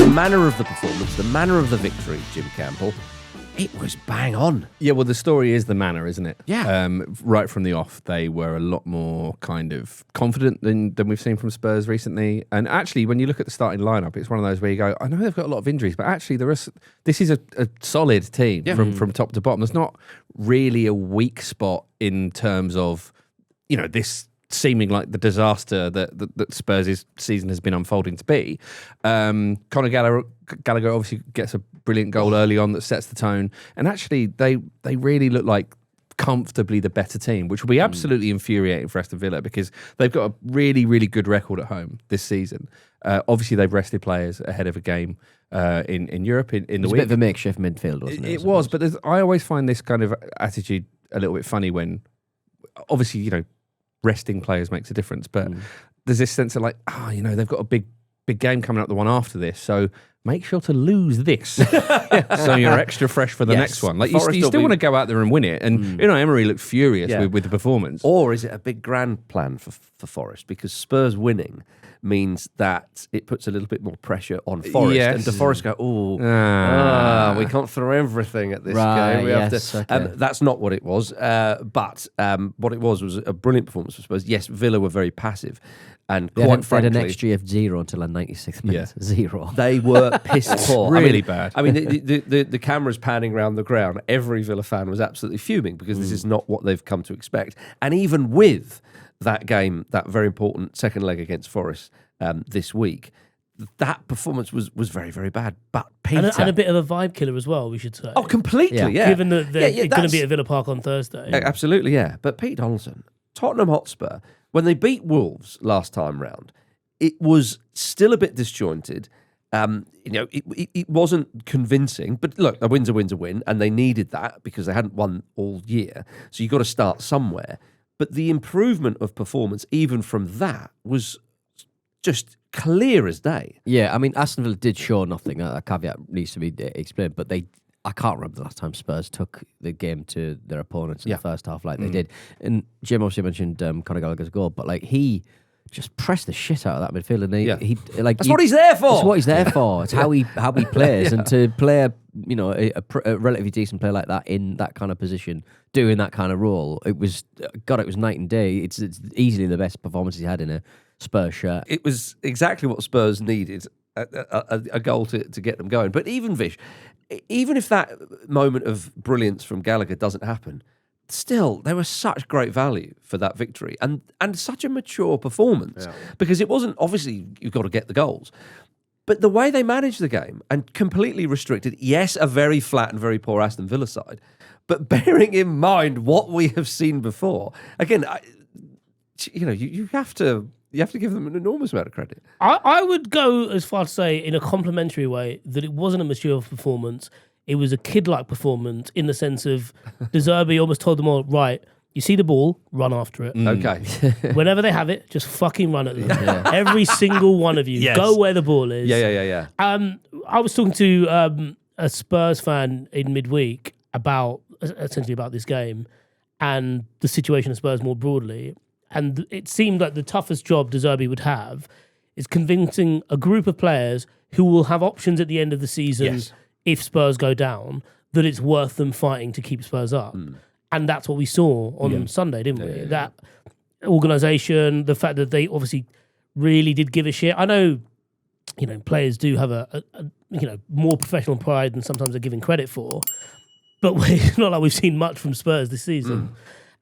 manner of the performance, the manner of the victory, Jim Campbell, it was bang on. Yeah, well, the story is the manner, isn't it? Yeah. Right from the off, they were a lot more kind of confident than we've seen from Spurs recently. And actually, when you look at the starting lineup, it's one of those where you go, I know they've got a lot of injuries, but actually this is a solid team from top to bottom. There's not really a weak spot in terms of, this seeming like the disaster that Spurs' season has been unfolding to be. Conor Gallagher obviously gets a brilliant goal early on that sets the tone, and actually they really look like comfortably the better team, which will be absolutely infuriating for Aston Villa because they've got a really, really good record at home this season. Obviously, they've rested players ahead of a game in Europe in the week. It was a bit of a makeshift midfield, wasn't it? It was, but I always find this kind of attitude a little bit funny when, obviously, resting players makes a difference, but there's this sense of like, they've got a big game coming up, the one after this, so make sure to lose this so you're extra fresh for the next one. Like you still want to go out there and win it, and Emery looked furious with the performance. Or is it a big grand plan for Forest? Because Spurs winning means that it puts a little bit more pressure on Forest, and the Forest go, we can't throw everything at this game. We have to. Okay. That's not what it was, but what it was a brilliant performance for Spurs. Yes, Villa were very passive, and quite frankly, they had an XG of 0 until the 96th minute. 0. They were pissed poor. Really bad. I mean, the cameras panning around the ground. Every Villa fan was absolutely fuming because this is not what they've come to expect. And even with that game, that very important second leg against Forest this week, that performance was very, very bad. But Peter... And a bit of a vibe killer as well, we should say. Oh, completely, yeah. Given that they're going to be at Villa Park on Thursday. Absolutely, yeah. But Pete Donaldson, Tottenham Hotspur, when they beat Wolves last time round, it was still a bit disjointed. It wasn't convincing, but look, a win's a win's a win, and they needed that because they hadn't won all year. So you've got to start somewhere. But the improvement of performance, even from that, was just clear as day. Yeah, I mean, Aston Villa did show nothing. A caveat needs to be explained, but I can't remember the last time Spurs took the game to their opponents in the first half like they did. And Jim obviously mentioned Conor Gallagher's goal, but like he just pressed the shit out of that midfield, and that's what he's there for. That's what he's there for. It's how he plays, and to play a relatively decent player like that in that kind of position, doing that kind of role, it was night and day. It's easily the best performance he had in a Spurs shirt. It was exactly what Spurs needed, a goal to get them going. But even Vish, even if that moment of brilliance from Gallagher doesn't happen, still, there was such great value for that victory and such a mature performance because it wasn't, obviously, you've got to get the goals. But the way they managed the game and completely restricted, yes, a very flat and very poor Aston Villa side, but bearing in mind what we have seen before, again, you have to give them an enormous amount of credit. I would go as far to say, in a complimentary way, that it wasn't a mature performance. It was a kid-like performance in the sense of De Zerbi almost told them all, right, you see the ball, run after it. Okay. Whenever they have it, just fucking run at them. Yeah. Every single one of you. Go where the ball is. Yeah. I was talking to a Spurs fan in midweek essentially about this game and the situation of Spurs more broadly. And it seemed like the toughest job De Zerbi would have is convincing a group of players who will have options at the end of the season if Spurs go down, that it's worth them fighting to keep Spurs up. And that's what we saw on Sunday, didn't we? That organisation, the fact that they obviously really did give a shit. I know, players do have a more professional pride than sometimes they're given credit for, but it's not like we've seen much from Spurs this season.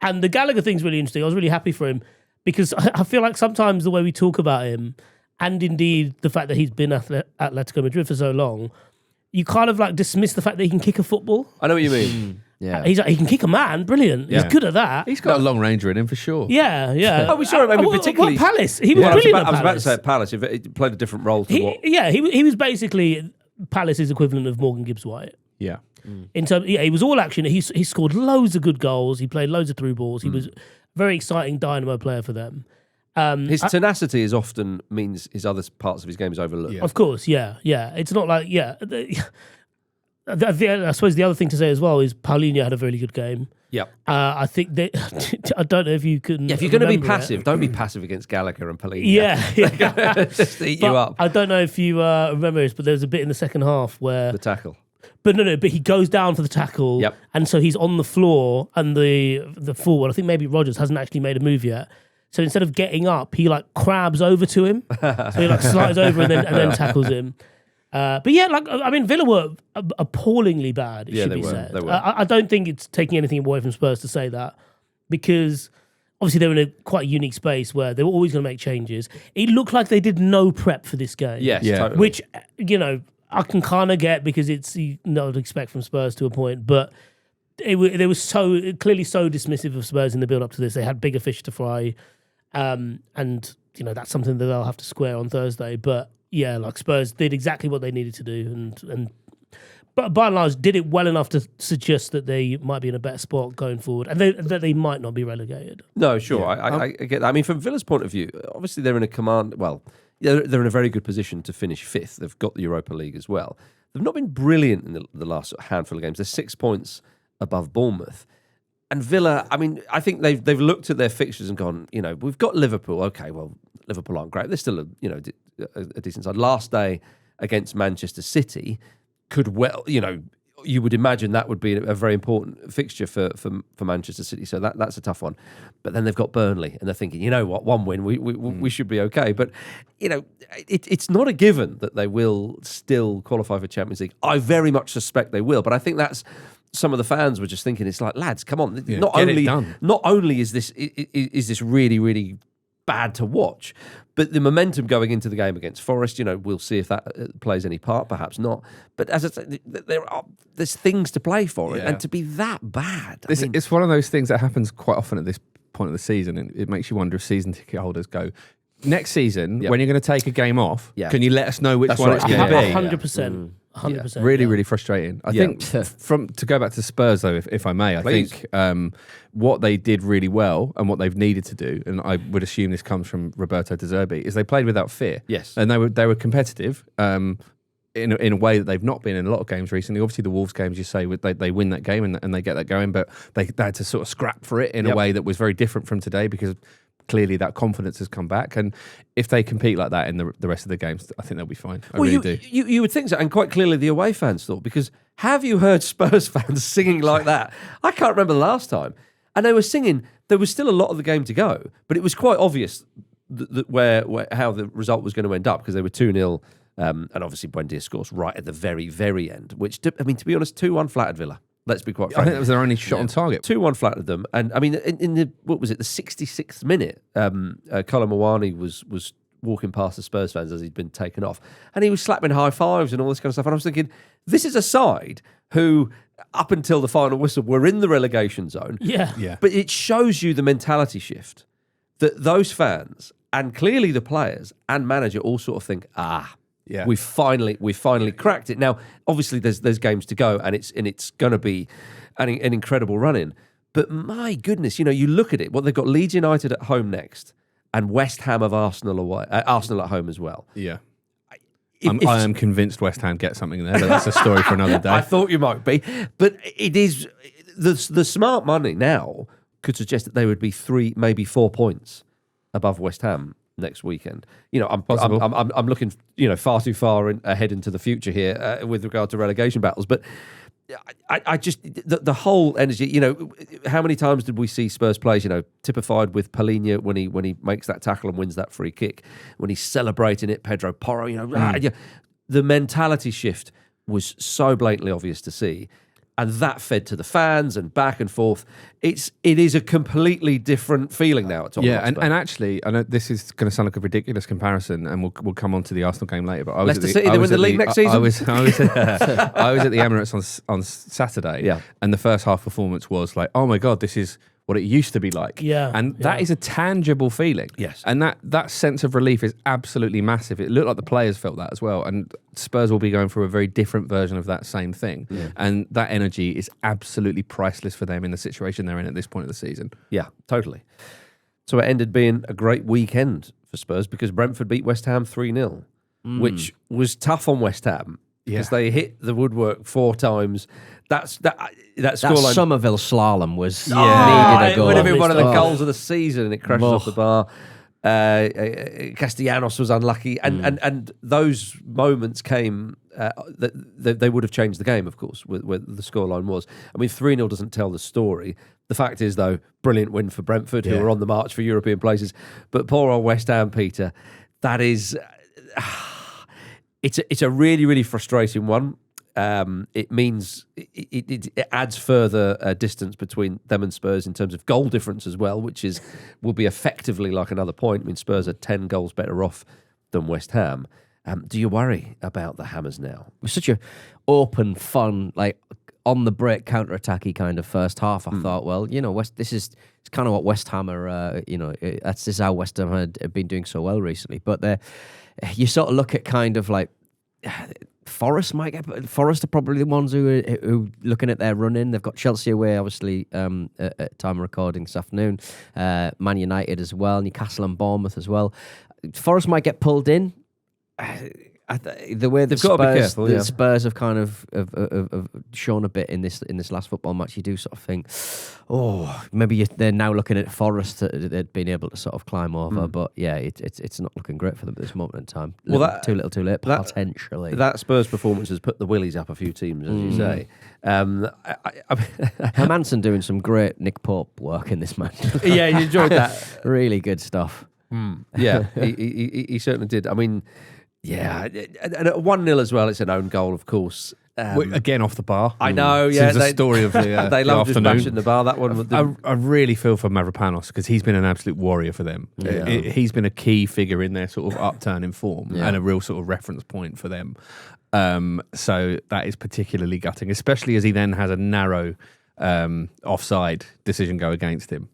And the Gallagher thing's really interesting. I was really happy for him because I feel like sometimes the way we talk about him, and indeed the fact that he's been at Atletico Madrid for so long, you kind of like dismiss the fact that he can kick a football. I know what you mean. Yeah, he can kick a man. Brilliant. Yeah. He's good at that. He's got a long ranger in him for sure. Yeah. Oh, we saw him. I mean, particularly Palace. He was brilliant. I was about to say at Palace. He played a different role to what. Yeah, he was basically Palace's equivalent of Morgan Gibbs-White. Yeah. In terms, he was all action. He scored loads of good goals. He played loads of through balls. He was a very exciting dynamo player for them. His tenacity is often means his other parts of his game is overlooked. Yeah. Of course, yeah. It's not like I suppose the other thing to say as well is Paulinho had a very good game. Yep. I think they. I don't know if you can. Yeah, if you're going to be remember passive, don't be passive against Gallagher and Polini. Yeah. Just eat But you up. I don't know if you remember this, but there's a bit in the second half where. The tackle. But he goes down for the tackle, Yep. and so he's on the floor, and the forward, I think maybe Rodgers hasn't actually made a move yet. So instead of getting up, he like crabs over to him. So he like slides over and then tackles him. But yeah, like I mean, Villa were appallingly bad. It should be said. They were. I don't think it's taking anything away from Spurs to say that, because obviously they were in a quite unique space where they were always going to make changes. It looked like they did no prep for this game. Yes, totally. Which, I can kind of get, because it's not to expect from Spurs to a point, but they were so clearly so dismissive of Spurs in the build up to this. They had bigger fish to fry, and that's something that they'll have to square on Thursday. But yeah, like Spurs did exactly what they needed to do, but by and large did it well enough to suggest that they might be in a better spot going forward, and that they might not be relegated. No, sure, yeah. I get that. I mean, from Villa's point of view, obviously they're in a command. Well, they're in a very good position to finish fifth. They've got the Europa League as well. They've not been brilliant in the last handful of games. They're 6 points above Bournemouth. And Villa, I mean, I think they've looked at their fixtures and gone, we've got Liverpool. Okay, well, Liverpool aren't great. They're still a decent side. Last day against Manchester City could you would imagine that would be a very important fixture for Manchester City. So that's a tough one. But then they've got Burnley, and they're thinking, you know what, one win, we should be okay. But it's not a given that they will still qualify for Champions League. I very much suspect they will, but I think that's. Some of the fans were just thinking, it's like, lads, come on. Yeah, not only is this really, really bad to watch, but the momentum going into the game against Forest, we'll see if that plays any part, perhaps not. But as I said, there's things to play for it, and to be that bad. It's one of those things that happens quite often at this point of the season, and it makes you wonder if season ticket holders go, next season, when you're going to take a game off, can you let us know which one it's going to be? 100%. 100%. Really frustrating. I think to go back to Spurs though, if I may, Please. I think what they did really well and what they've needed to do, and I would assume this comes from Roberto De Zerbi, is they played without fear. Yes, and they were competitive. In a way that they've not been in a lot of games recently. Obviously, the Wolves games, you say, they win that game and they get that going, but they had to sort of scrap for it in a way that was very different from today, because clearly that confidence has come back, and if they compete like that in the rest of the games, I think they'll be fine. I really do. You would think so, and quite clearly the away fans thought, because have you heard Spurs fans singing like that? I can't remember the last time. And they were singing, there was still a lot of the game to go, but it was quite obvious how the result was going to end up, because they were 2-0, and obviously Buendia scores right at the very, very end, which, to be honest, 2-1 flattered Villa. Let's be quite frank. I think that was their only shot on target. 2-1 flattered them. And I mean, in the 66th minute, Colin Mawani was walking past the Spurs fans as he'd been taken off. And he was slapping high fives and all this kind of stuff. And I was thinking, this is a side who, up until the final whistle, were in the relegation zone. Yeah. But it shows you the mentality shift that those fans, and clearly the players and manager, all sort of think, yeah, we finally cracked it. Now, obviously, there's games to go, and it's going to be an incredible run-in. But my goodness, you look at it. Well, they've got Leeds United at home next, and West Ham of Arsenal away, Arsenal at home as well. Yeah, I am convinced West Ham get something there, but that's a story for another day. I thought you might be, but it is the smart money now could suggest that they would be 3, maybe 4 points above West Ham next weekend. I'm looking, far too far ahead into the future here with regard to relegation battles. But I just the whole energy. How many times did we see Spurs players, typified with Palhinha when he makes that tackle and wins that free kick, when he's celebrating it, Pedro Porro. The mentality shift was so blatantly obvious to see. And that fed to the fans and back and forth. It is a completely different feeling now at Tottenham. Yeah, and actually, I know this is going to sound like a ridiculous comparison, and we'll come on to the Arsenal game later. But I was Leicester City, they win the league next season. I was at the Emirates on Saturday, and the first half performance was like, oh my god, this is what it used to be like. And that is a tangible feeling. Yes. And that sense of relief is absolutely massive. It looked like the players felt that as well. And Spurs will be going through a very different version of that same thing. Yeah. And that energy is absolutely priceless for them in the situation they're in at this point of the season. Yeah, totally. So it ended being a great weekend for Spurs because Brentford beat West Ham 3-0, which was tough on West Ham. because they hit the woodwork 4 times. That That scoreline. Somerville slalom was needed a It goal. would have been one of the Oh. goals of the season, and it crashes Oh. off the bar. Castellanos was unlucky, and those moments came that they would have changed the game, of course, where the scoreline was. I mean, 3-0 doesn't tell the story. The fact is, though, brilliant win for Brentford, who were on the march for European places. But poor old West Ham, Peter, that is, it's a really, really frustrating one. It means it adds further distance between them and Spurs in terms of goal difference as well, which will be effectively like another point. I mean, Spurs are 10 goals better off than West Ham. Do you worry about the Hammers now? It was such a open, fun, like on the break, counter-attacky kind of first half. I thought, well, it's kind of what West Ham are. This is how West Ham had been doing so well recently. But you sort of look at kind of like Forest are probably the ones who looking at their run-in. They've got Chelsea away, obviously, at time of recording this afternoon. Man United as well, Newcastle and Bournemouth as well. Forest might get pulled in. The way They've got to be careful, the Spurs have kind of shown a bit in this last football match, you do sort of think, maybe they're now looking at Forest that they'd been able to sort of climb over, but yeah, it's not looking great for them at this moment in time. Too little, too late, potentially. That Spurs performance has put the willies up a few teams, as you say. Hermansen doing some great Nick Pope work in this match. Yeah, you enjoyed that. Really good stuff. Yeah, he certainly did. I mean, yeah, and at 1-0 as well, it's an own goal, of course. Again, off the bar. I know, yeah. It's the story of the they love just afternoon. bashing the bar. That one. I really feel for Mavropanos because he's been an absolute warrior for them. Yeah. He's been a key figure in their sort of upturn in form and a real sort of reference point for them. So that is particularly gutting, especially as he then has a narrow offside decision go against him.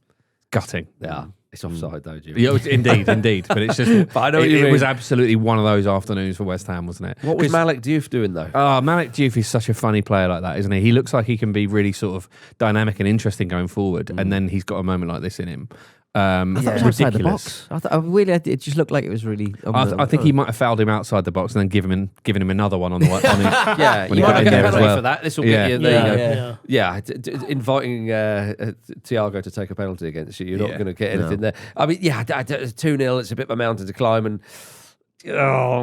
Gutting. Yeah. It's offside though, Jim. Yeah, indeed. But it's just, But I know what you it mean. was absolutely one of those afternoons for West Ham, wasn't it? What was Malik Diouf doing though? Malik Diouf is such a funny player like that, isn't he? He looks like he can be really sort of dynamic and interesting going forward, and then he's got a moment like this in him. I thought it was outside the ridiculous. box. It just looked like it was really. I think he might have fouled him outside the box and then given him another one on the way. Yeah, when you he got might in get there a as penalty well. for that. This will Yeah. get you. There you go. Yeah. Inviting Thiago to take a penalty against you, you're not Yeah. going to get anything there. I mean, 2-0. It's a bit of a mountain to climb, and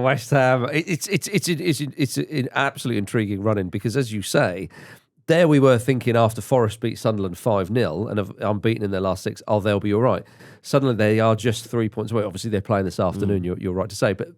West Ham. It's an absolutely intriguing run-in because, as you say, there we were thinking after Forest beat Sunderland 5-0 and have unbeaten in their last 6, they'll be all right. Suddenly they are just 3 points away. Obviously, they're playing this afternoon, you're right to say, but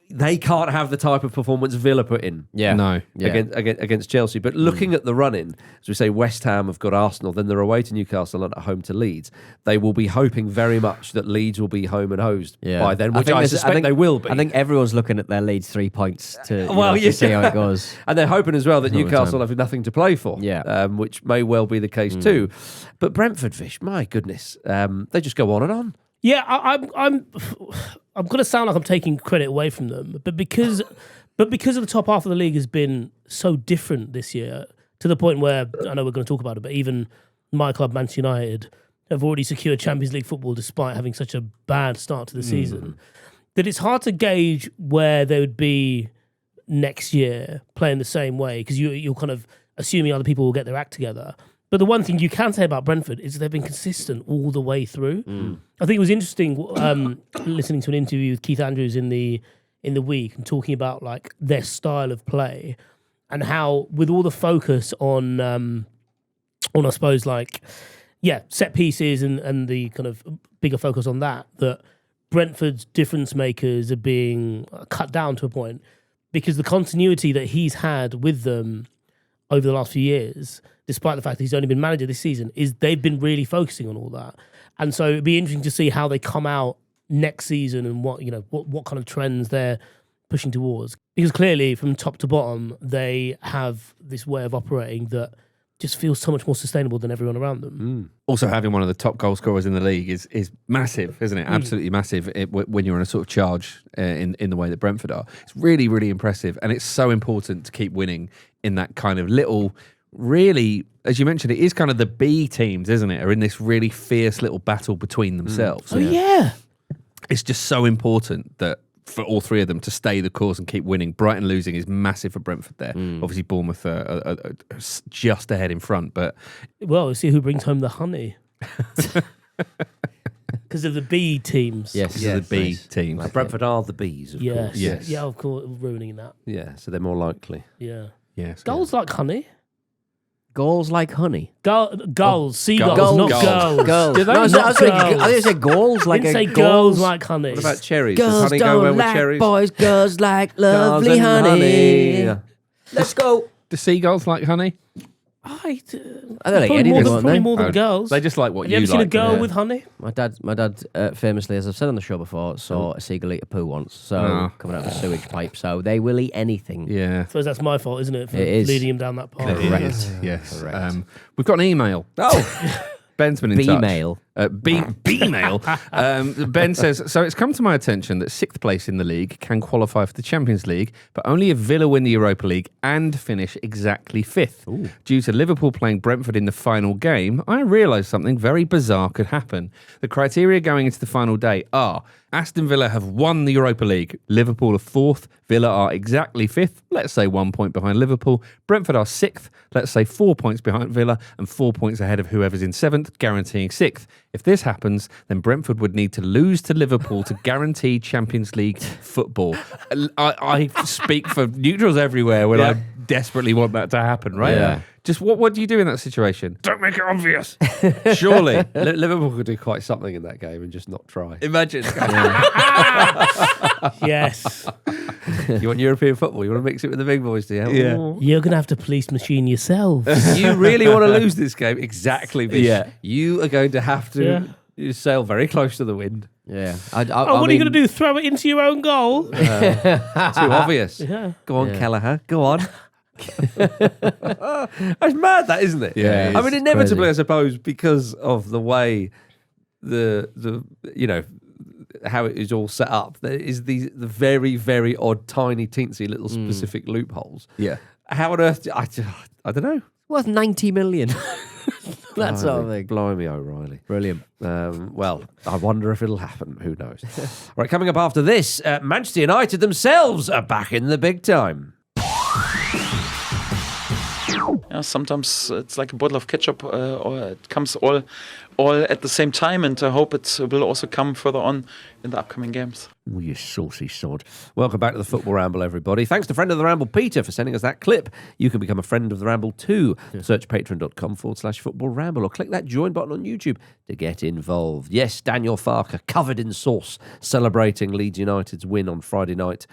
they can't have the type of performance Villa put in. Yeah. No. Yeah. Against Chelsea. But looking at the run-in, as we say, West Ham have got Arsenal, then they're away to Newcastle and at home to Leeds. They will be hoping very much that Leeds will be home and hosed by then, which I suspect they will be. I think everyone's looking at their Leeds 3 points to see how it goes. And they're hoping as well that All the Newcastle time. have nothing to play for, Yeah. which may well be the case too. But Brentford, Vish, my goodness, they just go on and on. Yeah, I'm going to sound like I'm taking credit away from them, but because of the top half of the league has been so different this year, to the point where I know we're going to talk about it, but even my club, Manchester United, have already secured Champions League football despite having such a bad start to the season, that it's hard to gauge where they would be next year playing the same way because you're kind of assuming other people will get their act together. But the one thing you can say about Brentford is they've been consistent all the way through. I think it was interesting listening to an interview with Keith Andrews in the week and talking about like their style of play and how with all the focus on I suppose like set pieces and the kind of bigger focus on that Brentford's difference makers are being cut down to a point because the continuity that he's had with them over the last few years, despite the fact that he's only been manager this season, is they've been really focusing on all that. And so it'd be interesting to see how they come out next season and what kind of trends they're pushing towards. Because clearly, from top to bottom, they have this way of operating that just feels so much more sustainable than everyone around them. Also, having one of the top goal scorers in the league is massive, isn't it? Absolutely massive when you're on a sort of charge in the way that Brentford are. It's really, really impressive. And it's so important to keep winning in that kind of little, really, as you mentioned, it is kind of the B teams, isn't it? Are in this really fierce little battle between themselves. Oh, yeah. It's just so important that for all three of them to stay the course and keep winning. Brighton losing is massive for Brentford there. Obviously, Bournemouth are just ahead in front, but Well, we'll see who brings home the honey. Because of the B teams. Yes, the B teams. Brentford are the bees, of Yes. course. Yes. Yeah, of course, ruining that. Yeah, so they're more likely. Yeah. Yes, Goals like honey. Goals like honey. Goals, seagulls, Goals. not Goals. girls. Girls. Did No, they? I was Not saying- girls. I didn't say goals like Didn't a say girls like honey. What about cherries? Does Girls honey go don't well with like cherries? boys, girls like Girls lovely and honey. Let's go. Do seagulls like honey? I I don't like probably anything, more than, won't probably they? more than Oh, girls. They just like what Have you ever you seen a like. girl yeah. with honey? My dad famously, as I've said on the show before, saw a seagull eat a poo once. So Oh. coming out of a sewage pipe. So they will eat anything. Yeah. I suppose that's my fault, isn't it? For It is. leading him down that path. Correct. Yes. Correct. We've got an email. Oh, Ben's been in touch. B-mail. B-mail. Ben says, so it's come to my attention that 6th place in the league can qualify for the Champions League, but only if Villa win the Europa League and finish exactly 5th. Due to Liverpool playing Brentford in the final game, I realised something very bizarre could happen. The criteria going into the final day are Aston Villa have won the Europa League, Liverpool are 4th, Villa are exactly 5th, let's say 1 point behind Liverpool, Brentford are 6th, let's say 4 points behind Villa, and 4 points ahead of whoever's in 7th, guaranteeing 6th. If this happens, then Brentford would need to lose to Liverpool to guarantee Champions League football. I speak for neutrals everywhere when I desperately want that to happen, right? Yeah. Just what do you do in that situation? Don't make it obvious. Surely. Liverpool could do quite something in that game and just not try. Imagine. Yes. You want European football? You want to mix it with the big boys, do you? Yeah. Oh. You're going to have to police machine yourself. You really want to lose this game? Exactly, Vish. Yeah. You are going to have to you sail very close to the wind. Yeah. What are you going to do? Throw it into your own goal? Too obvious. Yeah. Go on, Yeah. Kelleher. Go on. That's mad, that, isn't it? Yeah, I mean, it's inevitably, crazy. I suppose, because of the way the how it is all set up, there is the very, very odd, tiny, teensy little specific loopholes. Yeah. How on earth? I don't know. Worth 90 million. That sort of thing. Blimey, O'Reilly. Brilliant. Well, I wonder if it'll happen. Who knows? Right, coming up after this, Manchester United themselves are back in the big time. Yeah, sometimes it's like a bottle of ketchup, or it comes all at the same time, and I hope it will also come further on in the upcoming games. Oh, you saucy sod. Welcome back to the Football Ramble, everybody. Thanks to friend of the Ramble, Peter, for sending us that clip. You can become a friend of the Ramble too. Search patreon.com/Football Ramble or click that join button on YouTube to get involved. Yes, Daniel Farker, covered in sauce, celebrating Leeds United's win on Friday night,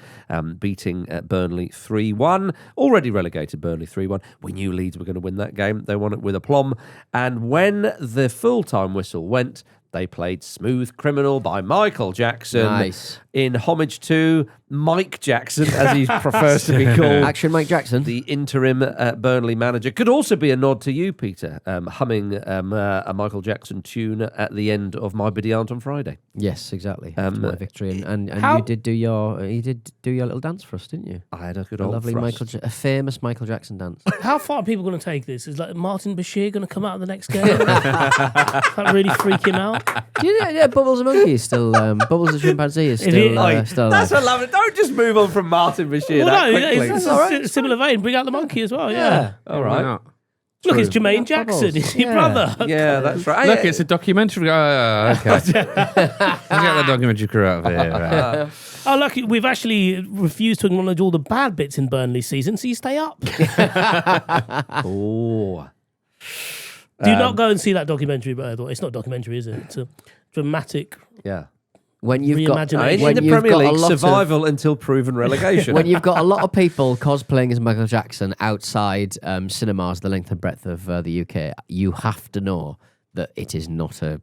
beating Burnley 3-1. Already relegated Burnley 3-1. We knew Leeds were going to win that game. They won it with aplomb. And when the full-time whistle went, they played Smooth Criminal by Michael Jackson Nice. in homage to Mike Jackson, as he prefers to be called. Action Mike Jackson. The interim Burnley manager. Could also be a nod to you, Peter, humming a Michael Jackson tune at the end of My Biddy Aunt on Friday. Yes, exactly. After my victory, and How- you did do your little dance for us, didn't you? I had a good A old lovely thrust. a famous Michael Jackson dance. How far are people going to take this? Is like Martin Bashir going to come out of the next game? That really freak him out? Do you know, yeah, Bubbles the monkey is still Bubbles the chimpanzee is If he- still still That's alive. a lovely. Don't just move on from Martin Bashir Well, that no, quickly. it's all right. a similar vein. Bring out the monkey as well. Yeah. All Why right. not? Look, it's True. Jermaine Yeah, Jackson. Bubbles. It's your Yeah. brother. Yeah, that's right. Look, it's a documentary. Okay. Let's get the documentary crew out of here. Right. Oh, look, we've actually refused to acknowledge all the bad bits in Burnley's season, so you stay up. Oh. Do not go and see that documentary, by the way. It's not a documentary, is it? It's a dramatic. Yeah. When you've got Reimagination. In when the you've Premier got a League, lot of- survival until proven relegation. when you've got a lot of people cosplaying as Michael Jackson outside cinemas the length and breadth of the UK, you have to know that it is not a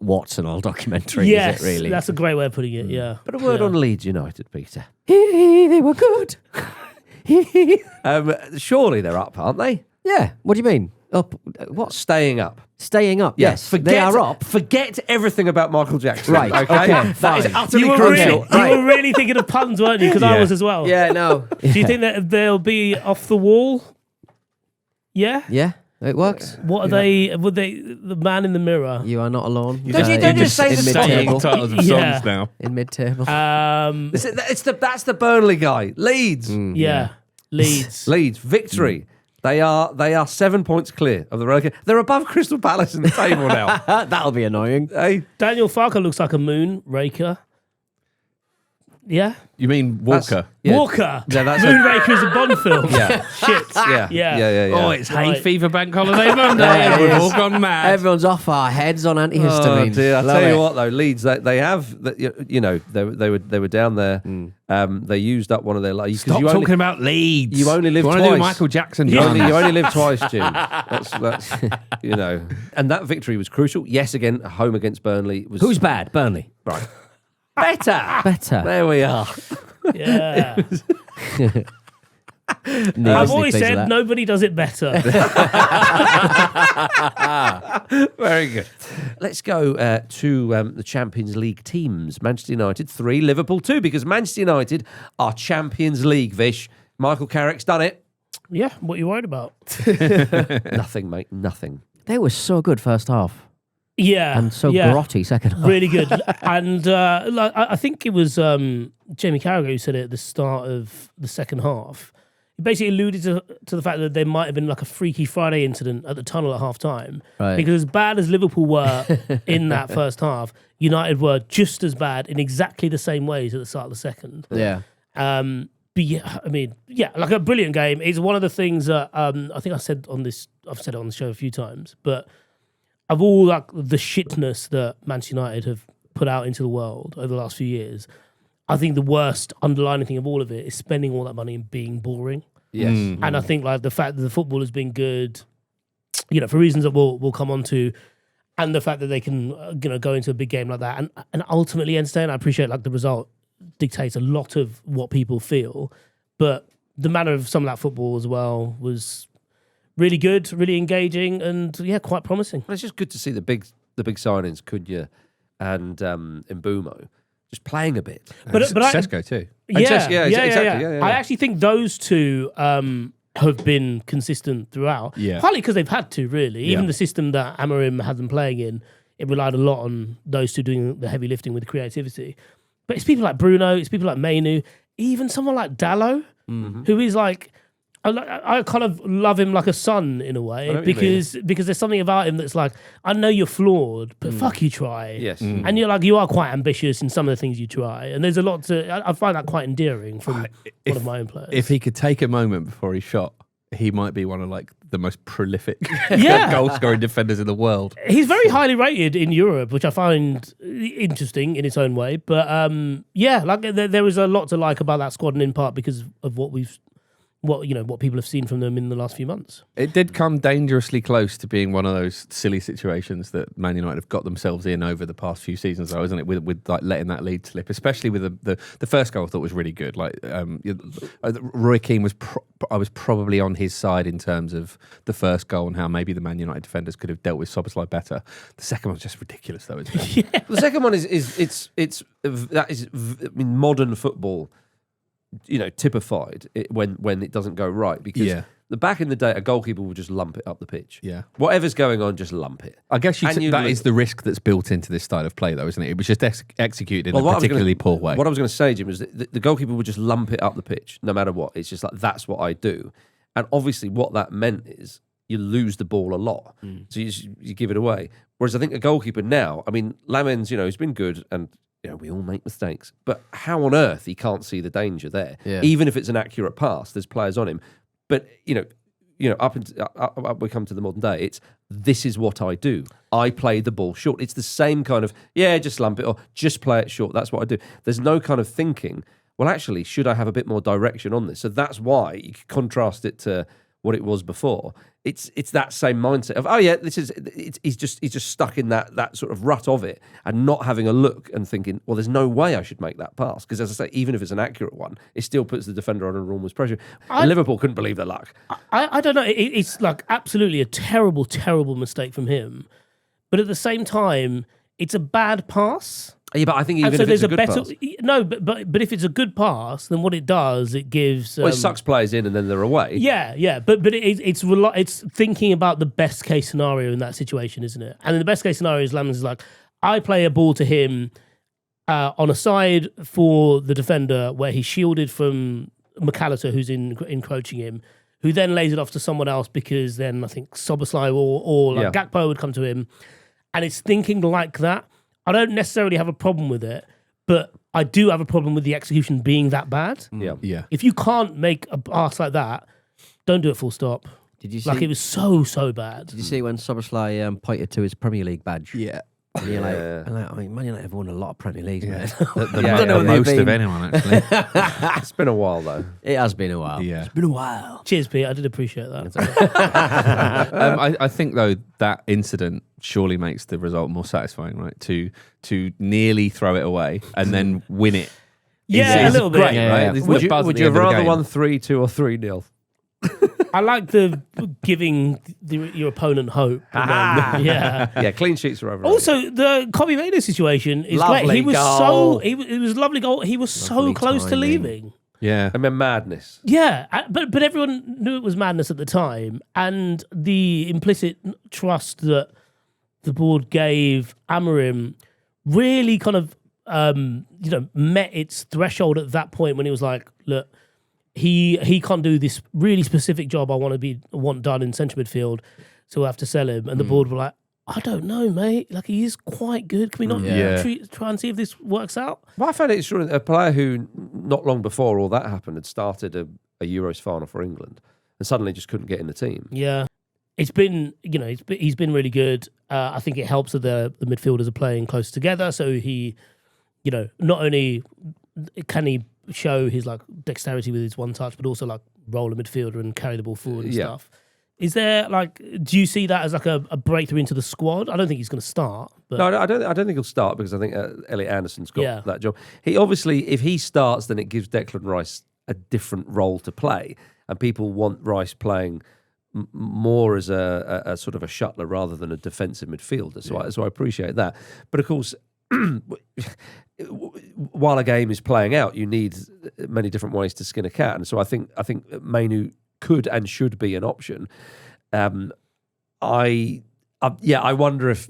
Watson all documentary. Yes, is it really? that's a great way of putting it. Yeah. But a word Yeah. on Leeds United, Peter. They were good. Surely they're up, aren't they? Yeah. What do you mean? Up? What? Staying up. Staying up? Yes. Forget, they are up. Forget everything about Michael Jackson. Right, Okay. okay, That is fine. utterly You were, crucial. really, you were really thinking of puns, weren't you? Because I Yeah. was as well. Yeah. No. Do you think that they'll be off the wall? Yeah? Yeah. It works. What are they? Would they? The man in the mirror. You are not alone. Don't just say the Saying titles titles of Yeah. songs now. In mid-table. That's the Burnley guy. Leeds. Yeah. Leeds. Leeds. Victory. They are 7 points clear of the relegation. They're above Crystal Palace in the table now. That'll be annoying. Hey, Daniel Farker looks like a moon raker. Yeah. You mean Walker? yeah. Walker. Yeah, that's Moonraker is a Bond film. Yeah. Shit. Yeah. Oh, it's hay Right. fever bank holiday Monday. Yeah, it We've is. all gone mad. Everyone's off our heads on Oh antihistamines. dear! I Love tell you it. what, though, Leeds they have you know they were down there. They used up one of their lives. Stop talking about Leeds. you only live Want to do twice. Michael Jackson? You John? only live twice, Jim. That's you know, and that victory was crucial. Yes, again, home against Burnley was Who's bad? Burnley. right. Better. There we are. Yeah. Needlessly I've always pleased with said that. nobody does it better. Very good. Let's go to the Champions League teams. Manchester United 3, Liverpool 2, because Manchester United are Champions League, Vish. Michael Carrick's done it. Yeah. What are you worried about? Nothing, mate, nothing. They were so good first half Yeah. and so yeah. grotty second half. Really good. And like I think it was Jamie Carragher who said it at the start of the second half. He basically alluded to the fact that there might have been like a Freaky Friday incident at the tunnel at half time. Right. Because as bad as Liverpool were in that first half, United were just as bad in exactly the same ways at the start of the second. Yeah. But yeah, I mean, yeah, like a brilliant game. It's one of the things that I think I've said it on the show a few times, but of all like the shitness that Manchester United have put out into the world over the last few years, I think the worst underlying thing of all of it is spending all that money and being boring. Yes. And I think like the fact that the football has been good, you know, for reasons that we'll come on to, and the fact that they can go into a big game like that and ultimately entertain. I appreciate like the result dictates a lot of what people feel, but the manner of some of that football as well was really good, really engaging, and yeah, quite promising. Well, it's just good to see the big signings, Cunha and Mbumo, just playing a bit. But I, Šeško too. Exactly. Yeah. I actually think those two have been consistent throughout. Yeah. Partly because they've had to, really. Even Yeah. the system that Amorim had them playing in, it relied a lot on those two doing the heavy lifting with creativity. But it's people like Bruno, it's people like Mainu, even someone like Dallo, who is like, I kind of love him like a son in a I way know what you because there's something about him that's like, I know you're flawed, but fuck you try. Yes. And you are quite ambitious in some of the things you try. And there's a lot I find that quite endearing from one of my own players. If he could take a moment before he shot, he might be one of like the most prolific Yeah. goal scoring defenders in the world. He's very highly rated in Europe, which I find interesting in its own way. But yeah, like there is a lot to like about that squad, and in part because of what people have seen from them in the last few months. It did come dangerously close to being one of those silly situations that Man United have got themselves in over the past few seasons, though, isn't it? With like letting that lead slip, especially with the first goal, I thought was really good. Like Roy Keane I was probably on his side in terms of the first goal and how maybe the Man United defenders could have dealt with Szoboszlai better. The second one was just ridiculous, though, isn't it? The second one is modern football, typified when it doesn't go right, because the back in the day a goalkeeper would just lump it up the pitch. Yeah. Whatever's going on, just lump it. I guess that And is the risk that's built into this style of play, though, isn't it? It was just executed in what a I was particularly poor way. What I was going to say, Jim, was that the goalkeeper would just lump it up the pitch no matter what. It's just like, that's what I do. And obviously what that meant is you lose the ball a lot. So you give it away. Whereas I think a goalkeeper now, I mean, Lamens, he's been good, and we all make mistakes, but how on earth he can't see the danger there? Yeah. Even if it's an accurate pass, there's players on him. But up we come to the modern day. This is what I do. I play the ball short. It's the same kind of just lump it or just play it short. That's what I do. There's no kind of thinking, well, actually, should I have a bit more direction on this? So that's why you can contrast it to what it was before. It's that same mindset of, he's just stuck in that sort of rut of it and not having a look and thinking, well, there's no way I should make that pass, because, as I say, even if it's an accurate one, it still puts the defender under enormous pressure. And Liverpool couldn't believe their luck. I don't know. It's like absolutely a terrible, terrible mistake from him. But at the same time, it's a bad pass. Yeah, but I think even And so if it's there's a good better pass. no, but if it's a good pass, then what it does, it gives. Well, it sucks players in and then they're away. Yeah, but it's thinking about the best case scenario in that situation, isn't it? And in the best case scenario is Lamens is like, I play a ball to him on a side for the defender where he's shielded from McAllister, who's encroaching him, who then lays it off to someone else because then I think Soboslai or Gakpo would come to him, and it's thinking like that. I don't necessarily have a problem with it, but I do have a problem with the execution being that bad. Yeah. If you can't make a pass like that, don't do it full stop. Did you see? Like, it was so bad. Did you see when Soboslai pointed to his Premier League badge? Yeah. And you're like, I mean, Man United have won a lot of Premier Leagues, man. The most of anyone, actually. It's been a while, though. It has been a while. Yeah. It's been a while. Cheers, Pete. I did appreciate that. I think, though, that incident surely makes the result more satisfying, right? To nearly throw it away and then win it. Yeah, is a little bit. great, Yeah, right? yeah. There's the buzz at Would the you end of the rather game. won 3-2 or 3-0? I like the giving your opponent hope. And then, Yeah, clean sheets are over. Also, the Kobe Mano situation is Lovely great. He was goal. it was a lovely goal. He was so Lovely close to timing. leaving. Yeah. I mean, madness. Yeah, but everyone knew it was madness at the time, and the implicit trust that the board gave Amorim really kind of met its threshold at that point when he was like, look, he can't do this really specific job I want done in central midfield, so we'll have to sell him. And the board were like, I don't know, mate. Like, he is quite good. Can we not try and see if this works out? Well, I found it extraordinary. A player who, not long before all that happened, had started a Euros final for England and suddenly just couldn't get in the team. Yeah. It's been, he's been really good. I think it helps that the midfielders are playing close together. So he, not only can he show his like dexterity with his one touch, but also like roll a midfielder and carry the ball forward and stuff. Is there do you see that as like a breakthrough into the squad? I don't think he's going to start. But No, I don't think he'll start because I think Elliot Anderson's got that job. He obviously, if he starts, then it gives Declan Rice a different role to play, and people want Rice playing more as a sort of a shuttler rather than a defensive midfielder. So I appreciate that. But of course, while a game is playing out, you need many different ways to skin a cat, and so I think Manu could and should be an option. I wonder if,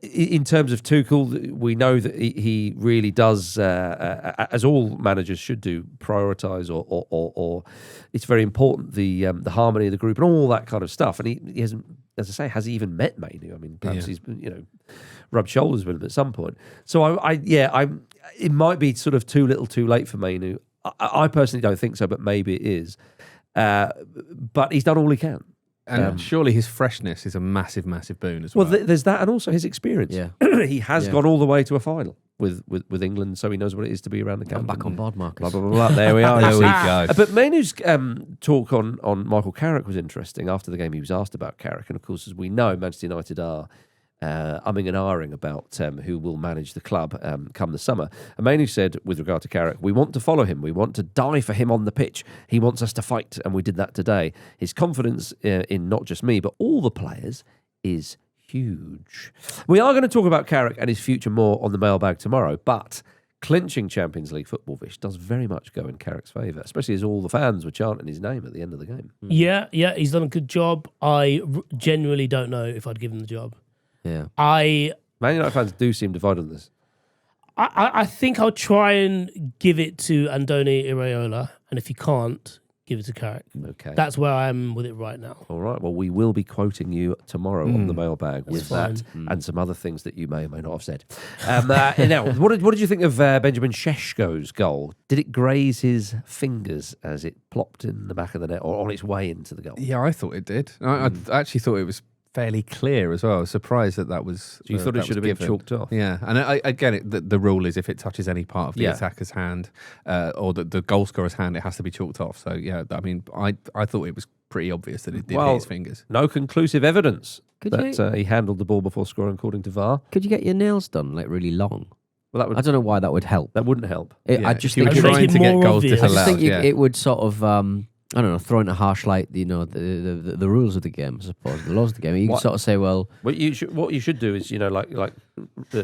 in terms of Tuchel, we know that he really does, as all managers should do, prioritise or it's very important the harmony of the group and all that kind of stuff. And he hasn't, as I say, has he even met Manu? I mean, perhaps he's rubbed shoulders with him at some point. So it might be sort of too little, too late for Manu. I personally don't think so, but maybe it is. But he's done all he can. And surely his freshness is a massive, massive boon as well. Well, there's that, and also his experience. Yeah. He has gone all the way to a final with England, so he knows what it is to be around the camp. I'm back on board, Marcus. Blah, blah, blah, blah. There we are. There we go. But Manu's talk on Michael Carrick was interesting. After the game, he was asked about Carrick, and of course, as we know, Manchester United are umming and ahhing about who will manage the club come the summer. And Manu said, with regard to Carrick, we want to follow him. We want to die for him on the pitch. He wants us to fight, and we did that today. His confidence in not just me, but all the players is huge. We are going to talk about Carrick and his future more on the mailbag tomorrow, but clinching Champions League football, Vish, does very much go in Carrick's favour, especially as all the fans were chanting his name at the end of the game. Yeah, he's done a good job. I genuinely don't know if I'd give him the job. Yeah. Man United fans do seem divided on this. I think I'll try and give it to Andoni Iraola, and if you can't, give it to Carrick. Okay. That's where I am with it right now. All right. Well, we will be quoting you tomorrow on the mailbag with fine. that and some other things that you may or may not have said. Now, what did you think of Benjamin Šeško's goal? Did it graze his fingers as it plopped in the back of the net or on its way into the goal? Yeah, I thought it did. I actually thought it was fairly clear as well. I was surprised that was. So you thought it should have been given. chalked off? Yeah, and I get it. The rule is if it touches any part of the attacker's hand or the goal scorer's hand, it has to be chalked off. So yeah, I mean, I thought it was pretty obvious that it did hit his fingers. No conclusive evidence Could that he handled the ball before scoring, according to VAR. Could you get your nails done like really long? Well, I don't know why that would help. that wouldn't help. I just think if you're you're trying to making get more goals obvious. I just disallowed. think it would sort of I don't know, throw into harsh light, the rules of the game, I suppose, the laws of the game. You can sort of say, well, what you should do is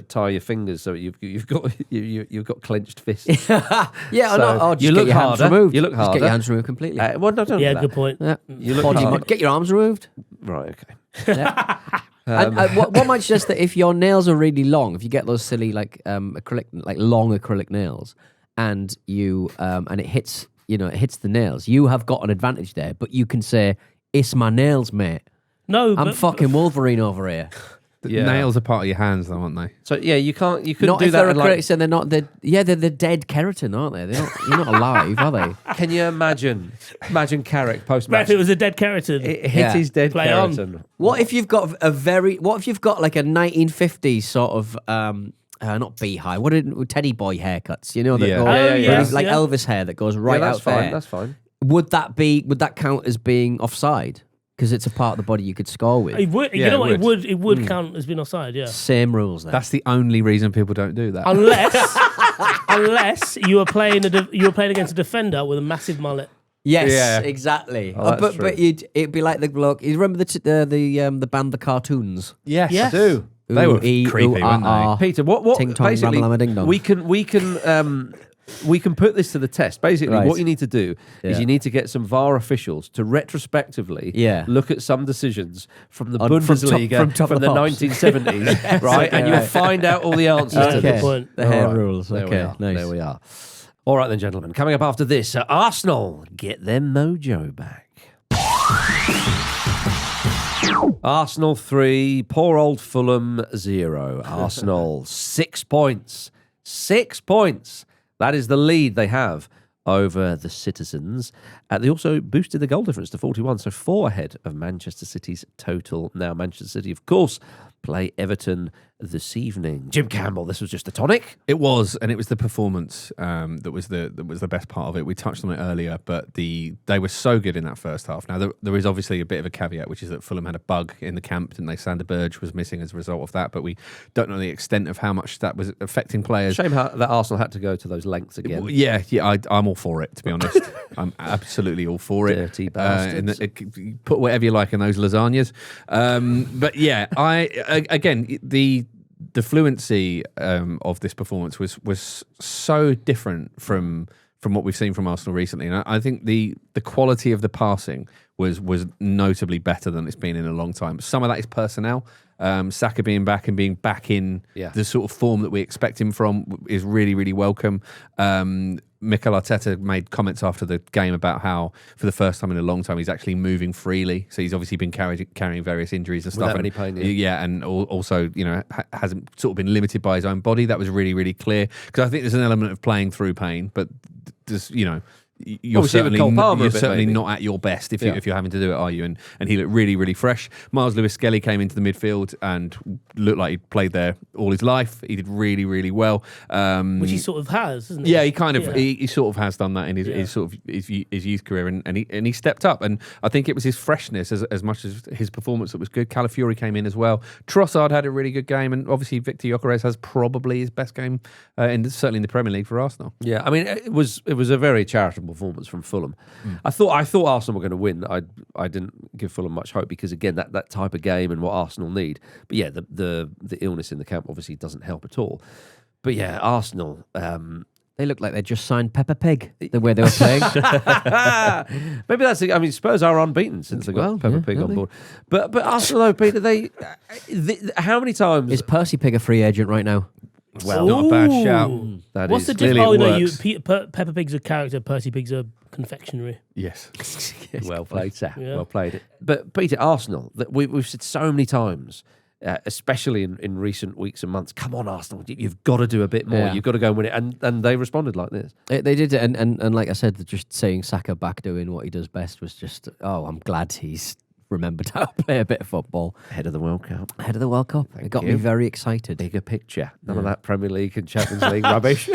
tie your fingers so you've got clenched fists. yeah, So or just you get look your hands harder. removed. You look Just harder. get your hands removed completely. Well, no, don't Yeah, do that. good point. Yeah. You look Body hard. get your arms removed. Right. Okay. Yeah. And what might suggest that if your nails are really long, if you get those silly acrylic, long acrylic nails, and you and it hits the nails, you have got an advantage there. But you can say, "It's my nails, mate. No, I'm but fucking Wolverine over here." The Yeah. nails are part of your hands, though, aren't they? So yeah, you couldn't Not do if that. they're and, acrylics and they're not. They're the dead keratin, aren't they? You're not alive, are they? Can you imagine Carrick post but match? if it was a dead keratin, It hit his dead Play on. keratin. What if you've got like a 1950s sort of not beehive, teddy boy haircuts, that Yeah. go Oh, yes, like yeah. Elvis hair that goes right that's out fine. there. That's fine. Would that count as being offside? Because it's a part of the body you could score with. it would. Yeah, You know it what? It would count as being offside. Yeah. Same rules then. That's the only reason people don't do that. Unless you were playing against a defender with a massive mullet. Yes, Yeah. exactly. Oh, that's but true. it'd be like the bloke. You remember the band The Cartoons? yes, Yes. I do. They were creepy, weren't they? Peter, what Ting tong, basically lama lama ding dong. we can put this to the test. Basically, Right. what you need to do is Yeah. you need to get some VAR officials to retrospectively Yeah. look at some decisions from the From top- Bundesliga from top from of the the pops. 1970s, right? okay, And you'll right. find out all the answers That's to a good this. point. The All hair right. rules. There Okay, we are. nice. There we are. All right then, gentlemen. Coming up after this, Arsenal get their mojo back. Arsenal 3, poor old Fulham 0. Arsenal 6 points. 6 points. That is the lead they have over the Citizens. They also boosted the goal difference to 41, so 4 ahead of Manchester City's total. Now, Manchester City, of course, play Everton this evening. Jim Campbell, this was just a tonic. It was, and it was the performance that was the best part of it. We touched on it earlier, but they were so good in that first half. Now there is obviously a bit of a caveat, which is that Fulham had a bug in the camp, didn't they? Sander Berge was missing as a result of that, but we don't know the extent of how much that was affecting players. Shame that Arsenal had to go to those lengths again. Yeah, I'm all for it, to be honest. I'm absolutely all for it. Dirty bastards. Put whatever you like in those lasagnas. But yeah, the fluency of this performance was so different from what we've seen from Arsenal recently, and I think the quality of the passing was notably better than it's been in a long time. Some of that is personnel. Saka being back and being back in the sort of form that we expect him from is really, really welcome. Mikel Arteta made comments after the game about how, for the first time in a long time, he's actually moving freely. So he's obviously been carrying various injuries and stuff. Without any pain, and also, hasn't sort of been limited by his own body. That was really, really clear. Because I think there's an element of playing through pain, but there's, you're Obviously with certainly, Cole Palmer you're a bit, certainly maybe. not at your best if you're having to do it, are you? And he looked really, really fresh. Miles Lewis-Skelly came into the midfield and looked like he'd played there all his life. He did really, really well. Which he sort of has, isn't he? Yeah, he kind of he sort of has done that in his sort of his youth career, and he stepped up. And I think it was his freshness as much as his performance that was good. Calafiori came in as well. Trossard had a really good game, and obviously Victor Gyökeres has probably his best game, certainly in the Premier League for Arsenal. Yeah, I mean, it was a very charitable performance from Fulham. I thought Arsenal were going to win. I didn't give Fulham much hope because, again, that type of game and what Arsenal need. But yeah, the illness in the camp obviously doesn't help at all. But yeah, Arsenal. They look like they just signed Peppa Pig the way they were playing. Maybe that's. I mean, Spurs are unbeaten since they got Peppa Pig on board. But Arsenal, though, Peter, how many times Is Percy Pig a free agent right now? Well, not a bad shout. Ooh. That What's is the clearly difference? it works. Peppa Pig's a character, Percy Pig's a confectionery. Yes. well played, sir. Yeah. Well played. But Peter, Arsenal, that we've said so many times, especially in recent weeks and months, come on, Arsenal, you've got to do a bit more. Yeah. You've got to go and win it. And they responded like this. They did, and like I said, just saying Saka back doing what he does best was just, I'm glad he's remembered how to play a bit of football. Ahead of the World Cup. Ahead of the World Cup. It got me you. very excited. Bigger picture. None of that Premier League and Champions League rubbish.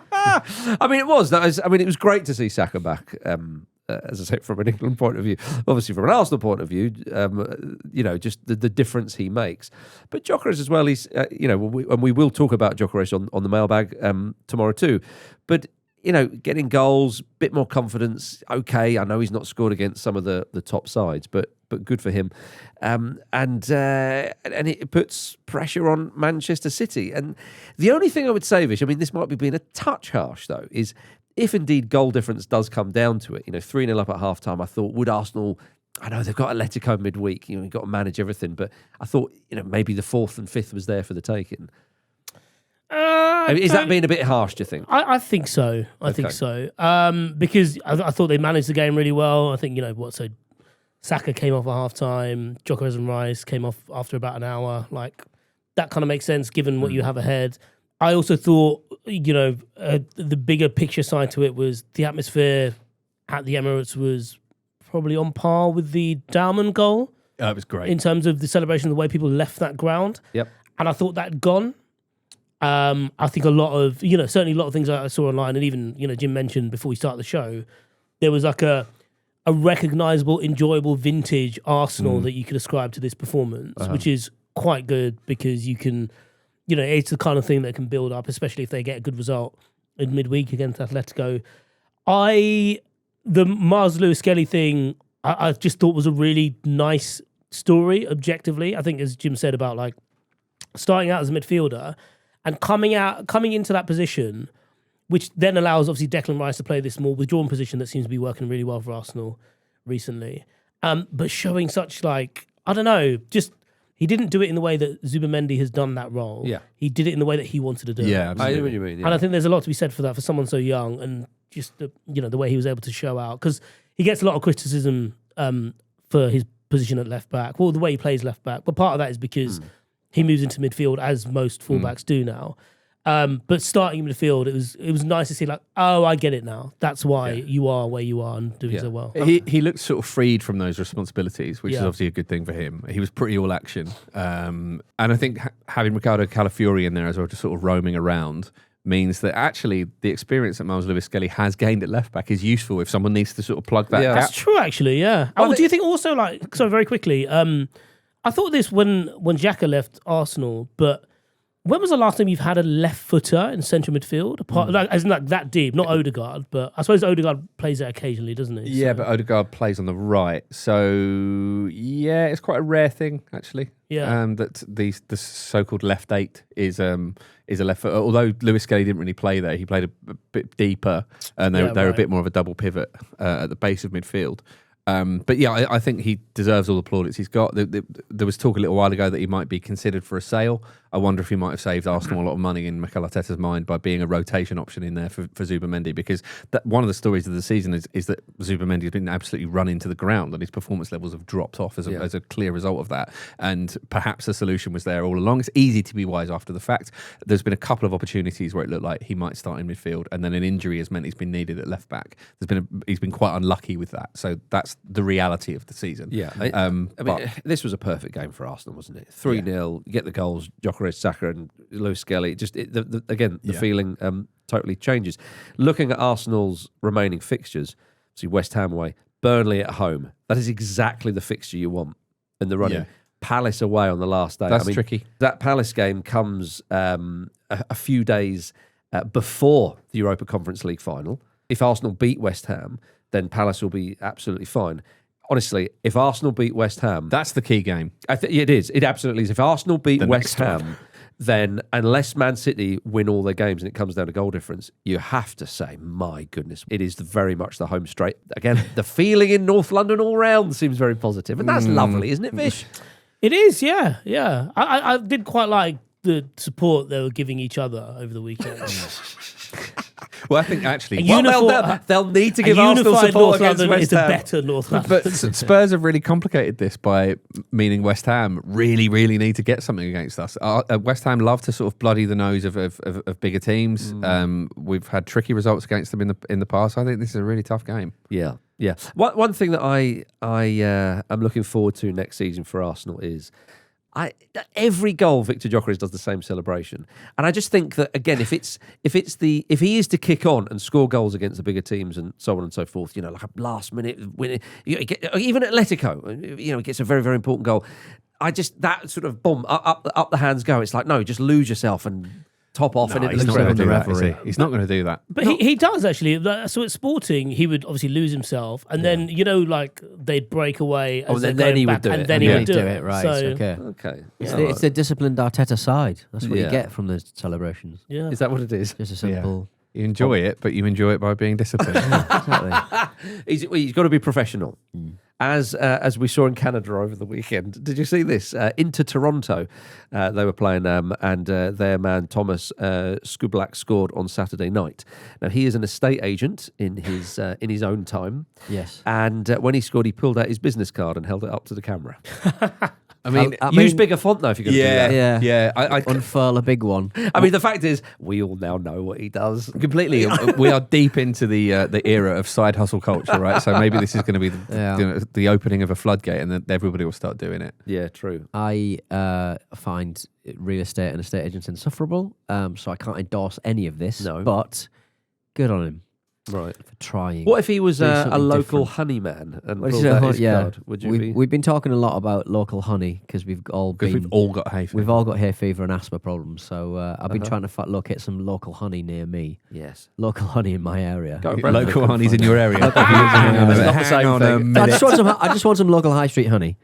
I mean, it was great to see Saka back. As I say, from an England point of view, obviously from an Arsenal point of view, just the difference he makes. But Gyökeres as well, he's, and we will talk about Gyökeres on the mailbag tomorrow too. But getting goals, bit more confidence. Okay, I know he's not scored against some of the top sides, but good for him. And it puts pressure on Manchester City. And the only thing I would say, Vish, I mean, this might be being a touch harsh, though, is if indeed goal difference does come down to it, 3-0 up at half-time, I thought, would Arsenal... I know they've got Atletico midweek, you've got to manage everything, but I thought, maybe the 4th and 5th was there for the taking. Is that being a bit harsh, do you think? I think so. I think so. Because I thought they managed the game really well. I think, so Saka came off at half-time, Gyökeres and Rice came off after about an hour. Like, that kind of makes sense given what you have ahead. I also thought, the bigger picture side to it was the atmosphere at the Emirates was probably on par with the Dauman goal. Oh, it was great. In terms of the celebration, the way people left that ground. Yep. And I thought that had gone. I think a lot of, certainly a lot of things I saw online, and even, Jim mentioned before we start the show, there was like a recognisable, enjoyable vintage Arsenal that you could ascribe to this performance, which is quite good because you can, it's the kind of thing that can build up, especially if they get a good result in midweek against Atletico. The Mars Lewis Skelly thing, I just thought was a really nice story, objectively. I think, as Jim said, about like starting out as a midfielder and coming into that position, which then allows obviously Declan Rice to play this more withdrawn position that seems to be working really well for Arsenal recently. But showing such he didn't do it in the way that Zubimendi has done that role. Yeah. He did it in the way that he wanted to do it. Yeah, I absolutely. know what you mean. Yeah. And I think there's a lot to be said for that, for someone so young, and just the way he was able to show out, because he gets a lot of criticism for his position at left back, the way he plays left back, but part of that is because he moves into midfield as most fullbacks do now. But starting in midfield, it was nice to see I get it now. That's why you are where you are and doing so well. He looked sort of freed from those responsibilities, which is Yeah. obviously a good thing for him. He was pretty all action. And I think having Ricardo Calafiori in there as well, just sort of roaming around, means that actually the experience that Miles Lewis Skelly has gained at left back is useful if someone needs to sort of plug that gap. That's true, actually, yeah. Do you think also, very quickly, I thought this when Xhaka left Arsenal, but when was the last time you've had a left footer in central midfield? As in that deep, not Odegaard, but I suppose Odegaard plays it occasionally, doesn't he? Yeah, but Odegaard plays on the right. So, yeah, it's quite a rare thing, actually. Yeah. That the so-called left 8 is a left foot. Although Lewis Skelly didn't really play there. He played a bit deeper, and they're a bit more of a double pivot at the base of midfield. But yeah, I think he deserves all the plaudits he's got. There was talk a little while ago that he might be considered for a sale. I wonder if he might have saved Arsenal a lot of money in Mikel Arteta's mind by being a rotation option in there for Zubimendi, because one of the stories of the season is that Zubimendi has been absolutely run into the ground and his performance levels have dropped off as a clear result of that. And perhaps the solution was there all along. It's easy to be wise after the fact. There's been a couple of opportunities where it looked like he might start in midfield, and then an injury has meant he's been needed at left back. He's been quite unlucky with that. So that's the reality of the season. Yeah. I mean, this was a perfect game for Arsenal, wasn't it? 3-0, you get the goals, Gyökeres, Saka and Lewis Skelly. Just the feeling totally changes. Looking at Arsenal's remaining fixtures, see West Ham away, Burnley at home. That is exactly the fixture you want in the running. Yeah. Palace away on the last day. That's tricky. That Palace game comes a few days before the Europa Conference League final. If Arsenal beat West Ham, then Palace will be absolutely fine. Honestly, if Arsenal beat West Ham... That's the key game. It is. It absolutely is. If Arsenal beat West Ham, then unless Man City win all their games and it comes down to goal difference, you have to say, my goodness, it is very much the home straight. Again, the feeling in North London all round seems very positive. And that's lovely, isn't it, Vish? It is, yeah. I did quite like the support they were giving each other over the weekend. Well, I think actually... they'll need to give Arsenal support North against London West is Ham. a better North London. But Spurs have really complicated this by meaning West Ham really, really need to get something against us. West Ham love to sort of bloody the nose of bigger teams. We've had tricky results against them in the past. I think this is a really tough game. Yeah. One thing that I am looking forward to next season for Arsenal is... every goal Victor Gyökeres does the same celebration, and I just think that again, if he is to kick on and score goals against the bigger teams and so on and so forth, like a last minute winning, even Atletico, he gets a very, very important goal. That sort of boom up the hands go. It's like, no, just lose yourself and top off and into He's the not going crowd. to do that, is reverie. he? He's not going to do that. But he does actually. So at Sporting, he would obviously lose himself, and then like they'd break away. As then they're going he would back, do and it. then Yeah, he would do do it, right? So, Okay. Okay. It's the disciplined Arteta side. That's what Yeah. you get from the celebrations. yeah. Is that what it is? Just a simple. You enjoy it, but you enjoy it by being disciplined. Exactly. He's got to be professional. As we saw in Canada over the weekend. Did you see this? Into Toronto, they were playing, and their man Thomas Skublak scored on Saturday night. Now he is an estate agent in his own time, Yes. and when he scored, he pulled out his business card and held it up to the camera. I mean, Use bigger font though if you're going to do that. Yeah. yeah. I Unfurl a big one. I mean, the fact is, we all now know what he does. completely. We are deep into the era of side hustle culture, right? So maybe this is going to be the opening of a floodgate, and then everybody will start doing it. Yeah, true. I find real estate and estate agents insufferable, so I can't endorse any of this. No. But good on him Right. for trying. What if he was Do a something local different. honey man and What is pulled it? out his Yeah, card? Would you be? we've been talking a lot about local honey because we've all got hay fever. we've all got hay fever and asthma problems. So I've been trying to locate some local honey near me. Yes. Local honey in my area. Go Brentford, Local couldn't honeys in find your it. area. Hang on a minute. It's not the same Hang on a thing. I minute. just want some local high street honey,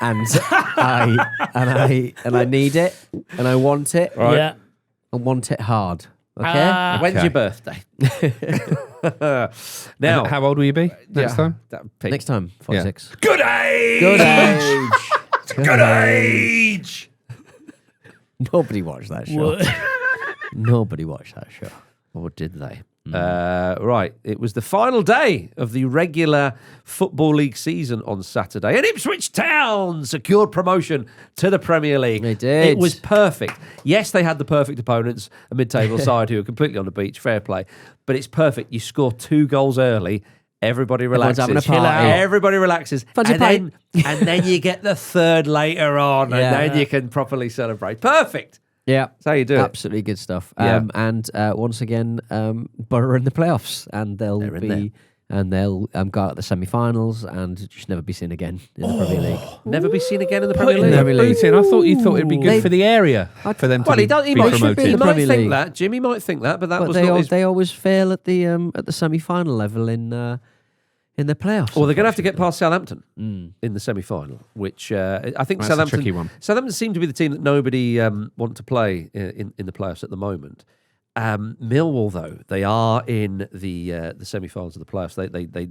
and I need it, and I want it, Yeah. and want it hard. Okay. When's Okay. your birthday? Now, How old will you be next time? Next time, 46. Good age. Good age. Good age. Nobody watched that show. What? Nobody watched that show. Or did they? Right. It was the final day of the regular Football League season on Saturday, and Ipswich Town secured promotion to the Premier League. They did. It was perfect. Yes, they had the perfect opponents, a mid-table side who are completely on the beach, fair play. But it's perfect. You score 2 goals early. Everybody relaxes. having a party. Everybody relaxes. Fancy And then you get the third later on, Yeah. and then you can properly celebrate. Perfect. Yeah. That's how you do it. Absolutely good stuff. Yeah. And once again, Borough are in the playoffs, and they'll They're in there. go out at the semi-finals and just never be seen again in the Premier League. Never be seen again in the Put Premier in League. the Premier League. boot in. I thought you thought it'd be good They- for the area for them to Well, be, he does. He be might, promoted. he the might Premier think League. that. Jimmy might think that, but that But was not his. they always fail at the semi-final level in the playoffs. Well, they're going to have to get unfortunately. past Southampton in the semi-final, which I think That's a Southampton. tricky one. Southampton seem to be the team that nobody want to play in the playoffs at the moment. Millwall, though, they are in the semi-finals of the playoffs.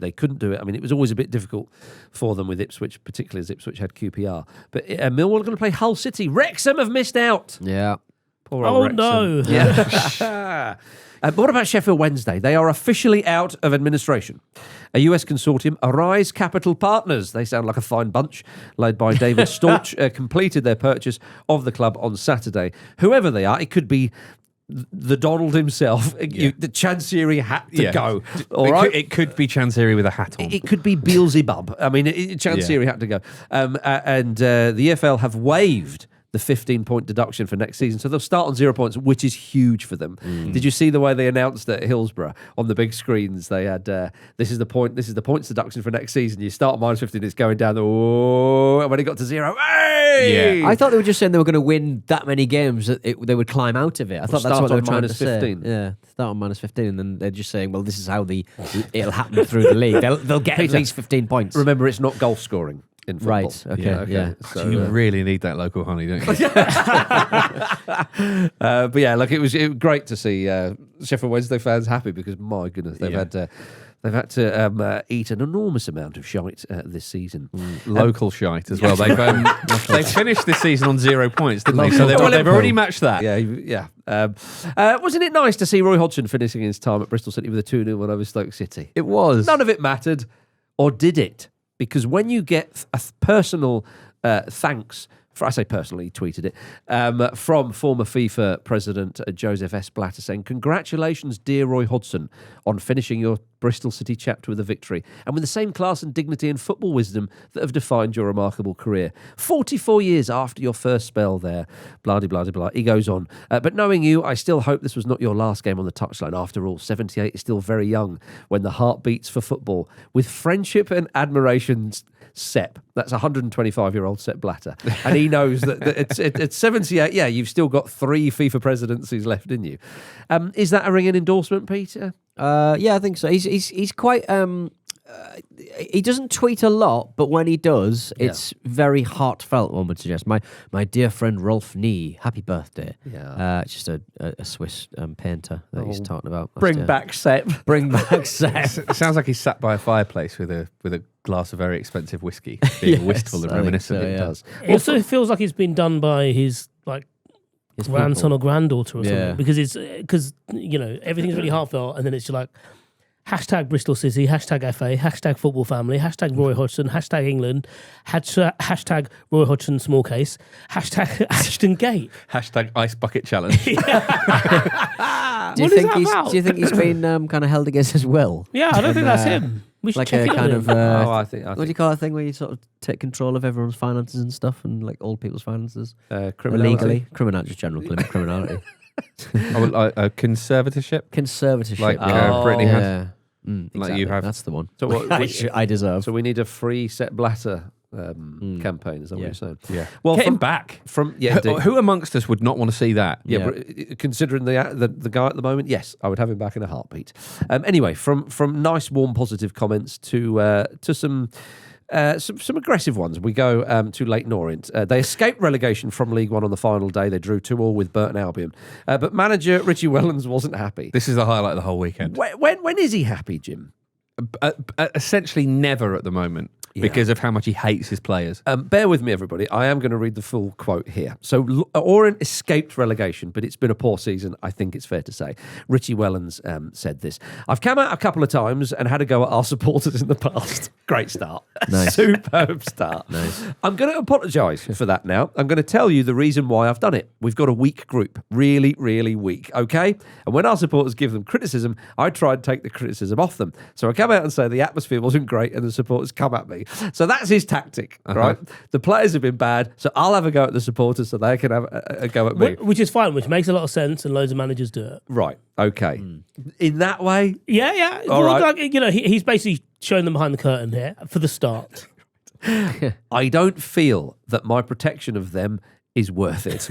They couldn't do it. I mean, it was always a bit difficult for them with Ipswich, particularly as Ipswich had QPR. But Millwall are going to play Hull City. Wrexham have missed out. Yeah. Poor Oh, old Wrexham. no. Yeah. But what about Sheffield Wednesday? They are officially out of administration. A US consortium, Arise Capital Partners, they sound like a fine bunch, led by David Storch, completed their purchase of the club on Saturday. Whoever they are, it could be the Donald himself. The Chansiri had to go. All right. It could be Chansiri with a hat on. It could be Beelzebub. I mean, Chansiri had to go. And the EFL have waived the 15-point deduction for next season. So they'll start on 0 points, which is huge for them. Did you see the way they announced at Hillsborough on the big screens? They had, this is the points deduction for next season. You start at minus 15, it's going down. And when it got to 0, hey! I thought they were just saying they were going to win that many games that they would climb out of it. I thought that's start what they were on trying minus to 15. say. Yeah, start on minus 15, and then they're just saying, well, this is how it'll happen through the league. They'll get at least 15 points. Remember, it's not golf scoring in football. Right, okay, yeah. So, you really need that local honey, don't you? but yeah, look, it was great to see Sheffield Wednesday fans happy because my goodness, they've had to eat an enormous amount of shite this season. Local shite as well. They finished this season on 0 points, didn't they? So Well, they've already matched that. Yeah. Wasn't it nice to see Roy Hodgson finishing his time at Bristol City with a 2-0 win over Stoke City? It was. None of it mattered, or did it? Because when you get a personal thanks, I say personally, he tweeted it, from former FIFA president Joseph S. Blatter saying, "Congratulations, dear Roy Hodgson, on finishing your Bristol City chapter with a victory, and with the same class and dignity and football wisdom that have defined your remarkable career. 44 years after your first spell there, blah, blah, blah, blah." He goes on, "But knowing you, I still hope this was not your last game on the touchline. After all, 78 is still very young when the heart beats for football. With friendship and admiration, Sepp. That's 125-year-old Sepp Blatter. And he knows that at 78, you've still got 3 FIFA presidencies left in you. Is that a ringing endorsement, Peter? Yeah, I think so. He's quite. He doesn't tweet a lot, but when he does, it's very heartfelt. One would suggest. My dear friend Rolf Nee, happy birthday. Yeah, it's just a Swiss painter that he's talking about. Bring back Sepp. Bring back Sepp. It sounds like he's sat by a fireplace with a glass of very expensive whiskey, being wistful and reminiscent. So, It does. It also feels like it's been done by his grandson or granddaughter or something, because everything's really heartfelt, and then it's just like hashtag Bristol City, hashtag FA, hashtag football family, hashtag Roy Hodgson, hashtag England, hashtag Roy Hodgson small case, hashtag Ashton Gate, hashtag ice bucket challenge. Do you think he's been kind of held against his will? Yeah, I don't think that's him. We should Like check a it kind on of him. what do you call that thing where you sort of take control of everyone's finances and stuff, and like all people's finances Criminality. criminality, just general criminality, conservatorship, like Brittany had. Like you have. That's the one. So Which I deserve. So we need a free Sepp Blatter campaign. Is that what you're saying? Yeah. Well, Get him back. Who amongst us would not want to see that? Yeah, but considering the guy at the moment, yes, I would have him back in a heartbeat. Anyway, from nice, warm, positive comments to some aggressive ones. We go to Leyton Orient. They escaped relegation from League One on the final day. They drew 2-2 with Burton Albion. But manager Richie Wellens wasn't happy. This is the highlight of the whole weekend. When is he happy, Jim? Essentially never at the moment. Because of how much he hates his players. Bear with me, everybody. I am going to read the full quote here. So, Orient escaped relegation, but it's been a poor season, I think it's fair to say. Richie Wellens said this. I've come out a couple of times and had a go at our supporters in the past. Great start. Nice. Superb start. Nice. I'm going to apologise for that now. I'm going to tell you the reason why I've done it. We've got a weak group. Really, really weak, okay? And when our supporters give them criticism, I try and take the criticism off them. So I come out and say the atmosphere wasn't great and the supporters come at me. So that's his tactic, right? The players have been bad, so I'll have a go at the supporters so they can have a go at me. Which is fine, which makes a lot of sense, and loads of managers do it. Right, okay. In that way? Yeah. All right. Like, he's basically showing them behind the curtain here for the start. I don't feel that my protection of them is worth it.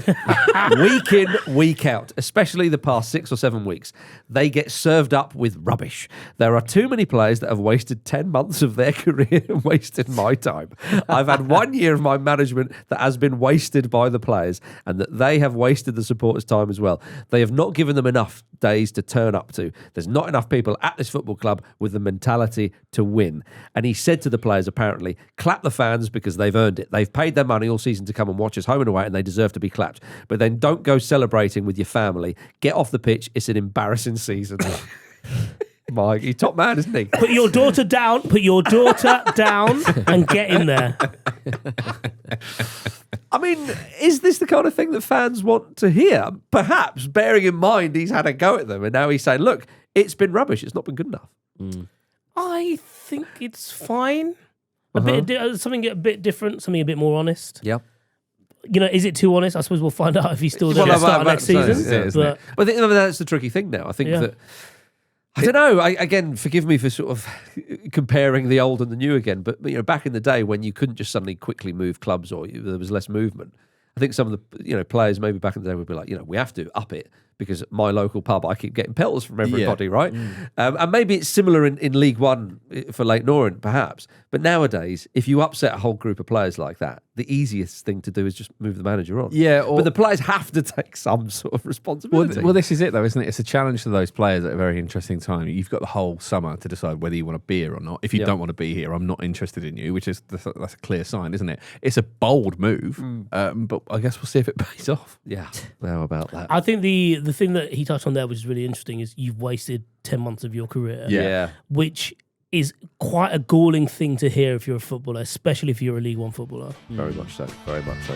Week in, week out, especially the past 6 or 7 weeks, they get served up with rubbish. There are too many players that have wasted 10 months of their career and wasted my time. I've had 1 year of my management that has been wasted by the players, and that they have wasted the supporters' time as well. They have not given them enough days to turn up to. There's not enough people at this football club with the mentality to win. And he said to the players, apparently, clap the fans because they've earned it. They've paid their money all season to come and watch us home and away, and they deserve to be clapped. But then don't go celebrating with your family. Get off the pitch. It's an embarrassing season. Mike, he's top man, isn't he? Put your daughter down and get in there. I mean, is this the kind of thing that fans want to hear? Perhaps, bearing in mind he's had a go at them and now he's saying, look, it's been rubbish. It's not been good enough. I think it's fine. Something a bit different, something a bit more honest. Yeah. Is it too honest? I suppose we'll find out if he's still there at the start of next season. But I think that's the tricky thing now. I think that, I don't know, again, forgive me for sort of comparing the old and the new again, but back in the day when you couldn't just suddenly quickly move clubs or there was less movement, I think some of the players maybe back in the day would be like, we have to up it because my local pub, I keep getting pelts from everybody, right? And maybe it's similar in League One for Leyton Orient, perhaps. But nowadays, if you upset a whole group of players like that, the easiest thing to do is just move the manager on. Yeah, but the players have to take some sort of responsibility. Well, this is it, though, isn't it? It's a challenge to those players at a very interesting time. You've got the whole summer to decide whether you want to be here or not. If you don't want to be here, I'm not interested in you, which is that's a clear sign, isn't it? It's a bold move, but I guess we'll see if it pays off. Yeah, how about that? I think the thing that he touched on there, which is really interesting, is you've wasted 10 months of your career. Yeah. Which is quite a galling thing to hear if you're a footballer, especially if you're a League One footballer. Very much so. Very much so.